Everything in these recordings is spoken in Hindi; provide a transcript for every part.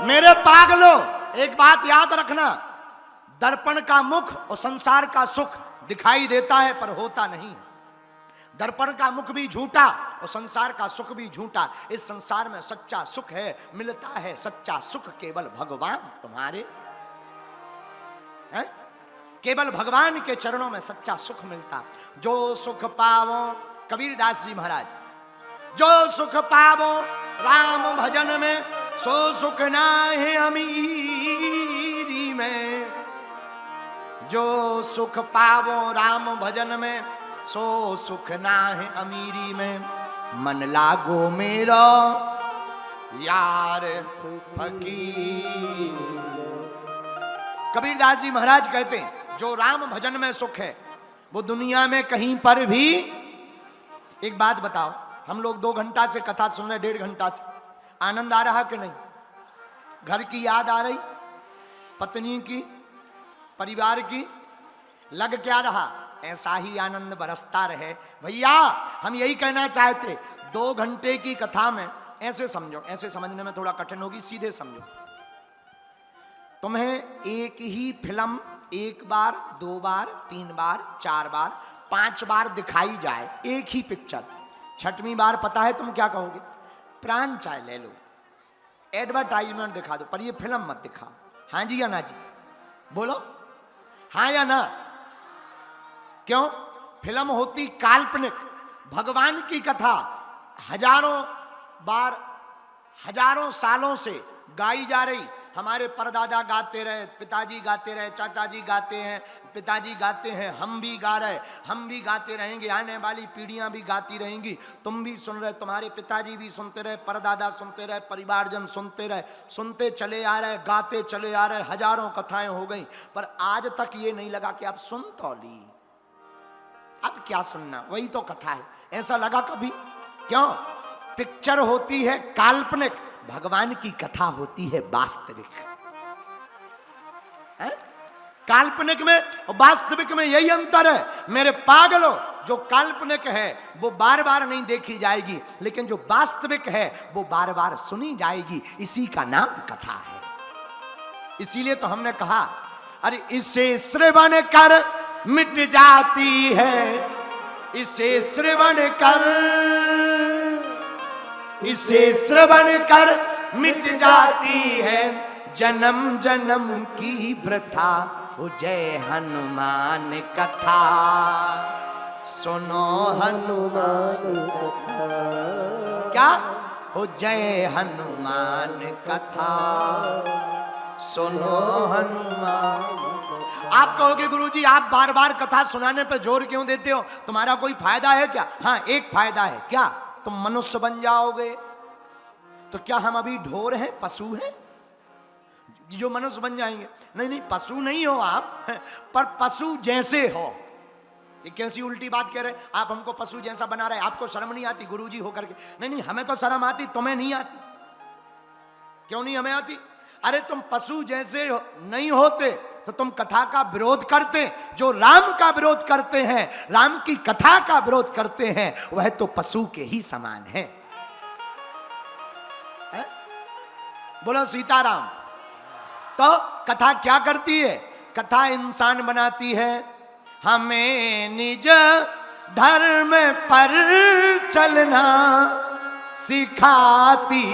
मेरे पागलों, एक बात याद रखना, दर्पण का मुख और संसार का सुख दिखाई देता है पर होता नहीं। दर्पण का मुख भी झूठा और संसार का सुख भी झूठा। इस संसार में सच्चा सुख है, मिलता है सच्चा सुख केवल भगवान तुम्हारे हैं? केवल भगवान के चरणों में सच्चा सुख मिलता। जो सुख पावो, कबीरदास जी महाराज, जो सुख पावो राम भजन में, सो सुख नाहि अमीरी में। जो सुख पावो राम भजन में, सो सुख नाहि अमीरी में। मन लागो मेरो यार फकीर। कबीरदास जी महाराज कहते हैं जो राम भजन में सुख है वो दुनिया में कहीं पर भी। एक बात बताओ, हम लोग 2 घंटा से कथा सुन रहे, 1.5 घंटा से, आनंद आ रहा कि नहीं? घर की याद आ रही, पत्नी की, परिवार की, लग क्या रहा? ऐसा ही आनंद बरसता रहे। भैया हम यही कहना चाहते, 2 घंटे की कथा में ऐसे समझो, ऐसे समझने में थोड़ा कठिन होगी, सीधे समझो। तुम्हें एक ही फिल्म 1 बार, 2 बार, 3 बार, 4 बार, 5 बार दिखाई जाए, एक ही पिक्चर, 6वीं बार पता है तुम क्या कहोगे? प्राण चाय ले लो, एडवर्टाइजमेंट दिखा दो, पर ये फिल्म मत दिखाओ। हाँ जी या ना जी? बोलो हाँ या ना। क्यों? फिल्म होती काल्पनिक, भगवान की कथा हजारों बार, हजारों सालों से गाई जा रही। हमारे परदादा गाते रहे, पिताजी गाते रहे, चाचा जी गाते हैं, पिताजी गाते हैं, हम भी गा रहे, हम भी गाते रहेंगे, आने वाली पीढ़ियां भी गाती रहेंगी। तुम भी सुन रहे, तुम्हारे पिताजी भी सुनते रहे, परदादा सुनते रहे, परिवारजन सुनते रहे, सुनते चले आ रहे, गाते चले आ रहे, हजारों कथाएं हो गई, पर आज तक ये नहीं लगा कि आप सुन तो ली, अब क्या सुनना, वही तो कथा है, ऐसा लगा कभी? क्यों? पिक्चर होती है काल्पनिक, भगवान की कथा होती है वास्तविक। काल्पनिक में और वास्तविक में यही अंतर है मेरे पागलों। जो काल्पनिक है वो बार बार नहीं देखी जाएगी, लेकिन जो वास्तविक है वो बार बार सुनी जाएगी। इसी का नाम कथा है। इसीलिए तो हमने कहा, अरे इसे श्रवण कर मिट जाती है, इसे श्रवण कर, इसे श्रवण कर मिट जाती है जन्म जन्म की वृथा। हो जय हनुमान कथा, सुनो हनुमान कथा। क्या? हो जय हनुमान कथा, सुनो हनुमान। आप कहोगे गुरुजी आप बार बार कथा सुनाने पर जोर क्यों देते हो, तुम्हारा कोई फायदा है क्या? हाँ, एक फायदा है। क्या? तुम मनुष्य बन जाओगे। तो क्या हम अभी ढोर हैं, पशु हैं जो मनुष्य बन जाएंगे? नहीं नहीं, पशु नहीं हो आप, पर पशु जैसे हो। ये कैसी उल्टी बात कह रहे? आप हमको पशु जैसा बना रहे, आपको शर्म नहीं आती गुरुजी होकर के? नहीं नहीं, हमें तो शर्म आती, तुम्हें नहीं आती। क्यों नहीं हमें आती? अरे तुम पशु जैसे नहीं होते तो तुम कथा का विरोध करते। जो राम का विरोध करते हैं, राम की कथा का विरोध करते हैं, वह तो पशु के ही समान है। बोलो सीताराम। तो कथा क्या करती है? कथा इंसान बनाती है, हमें निज धर्म पर चलना सिखाती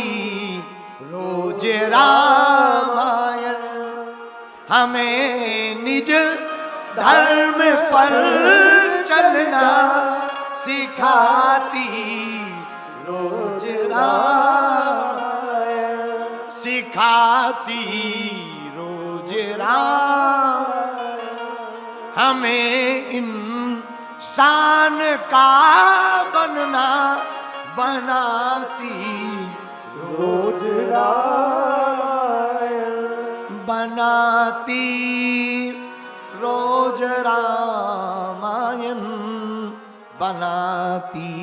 रोज रामायण। हमें निज धर्म पर चलना सिखाती रोज रामायण, सिखाती रोज रामायण। हमें इंसान का बनना बनाती रोज रामायण, बनाती रोज रामायण, बनाती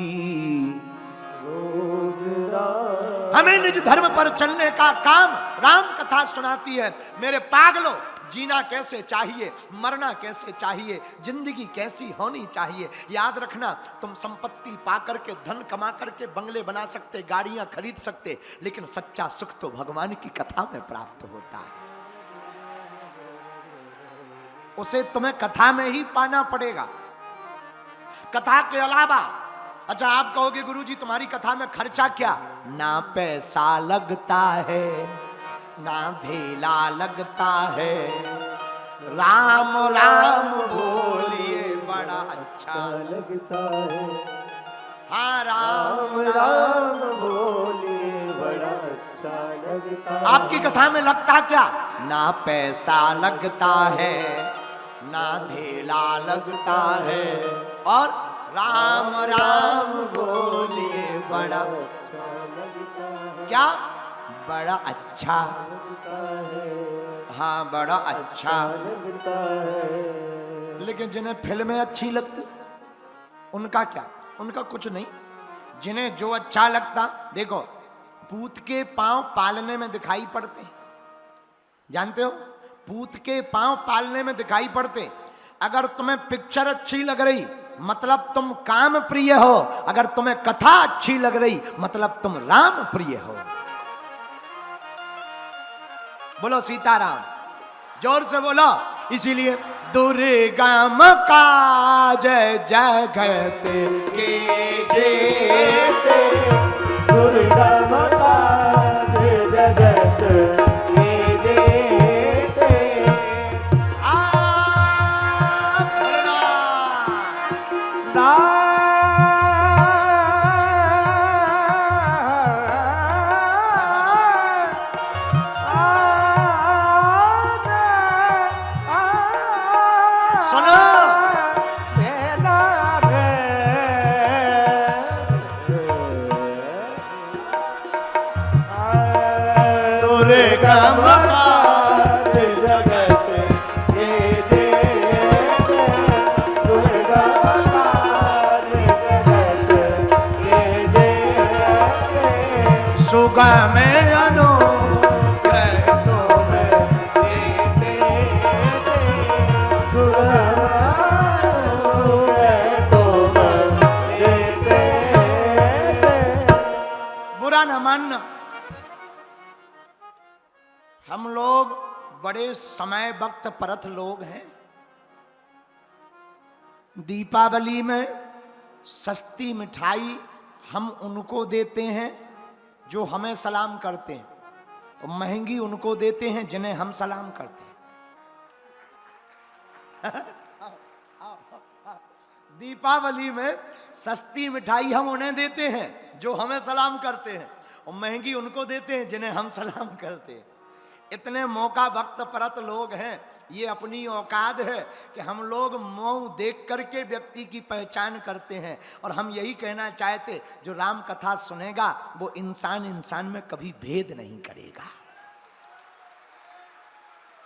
रोज रामायण। हमें निज धर्म पर चलने का काम राम कथा कथा सुनाती है। मेरे पागलों, जीना कैसे चाहिए, मरना कैसे चाहिए, जिंदगी कैसी होनी चाहिए। याद रखना, तुम संपत्ति पा करके, धन कमा करके बंगले बना सकते, गाड़ियां खरीद सकते, लेकिन सच्चा सुख तो भगवान की कथा में प्राप्त होता है। उसे तुम्हें कथा में ही पाना पड़ेगा, कथा के अलावा। अच्छा, आप कहोगे गुरुजी तुम्हारी कथा में खर्चा क्या? ना पैसा लगता है, ना धेला लगता है, राम राम बोलिए बड़ा अच्छा लगता है। हाँ, राम राम बोलिए बड़ा अच्छा लगता है। आपकी कथा में लगता क्या? ना पैसा लगता है, ना धेला लगता है, और राम राम बोलिए बड़ा अच्छा लगता है। क्या? बड़ा अच्छा लगता है। हाँ, बड़ा अच्छा लगता है। लेकिन जिन्हें फिल्में अच्छी लगती, उनका क्या? उनका कुछ नहीं। जिन्हें जो अच्छा लगता, देखो, पूत के पांव पालने में दिखाई पड़ते, जानते हो? पूत के पांव पालने में दिखाई पड़ते। अगर तुम्हें पिक्चर अच्छी लग रही, मतलब तुम काम प्रिय हो। अगर तुम्हें कथा अच्छी लग रही, मतलब तुम राम प्रिय हो। बोलो सीताराम, जोर से बोलो। इसीलिए दुर्गम काज जगत के जेते, दुर्गम काज जगत के जेते। सुनो, दुर्गम काज जगत के जेते, दुर्गम काज जगत के जेते, सुगम अनुग्रह तुम्हें देते, सुगम अनुग्रह तुम्हें देते। बुरा न मानना, हम लोग बड़े समय वक्त परत लोग हैं। दीपावली में सस्ती मिठाई हम उनको देते हैं जो हमें सलाम करते हैं, और महंगी उनको देते हैं जिन्हें हम सलाम करते हैं। दीपावली में सस्ती मिठाई हम उन्हें देते हैं जो हमें सलाम करते हैं, और महंगी उनको देते हैं जिन्हें हम सलाम करते हैं। इतने मौका वक्त परत लोग हैं। ये अपनी औकात है कि हम लोग मुंह देख करके व्यक्ति की पहचान करते हैं। और हम यही कहना चाहते, जो राम कथा सुनेगा वो इंसान इंसान में कभी भेद नहीं करेगा।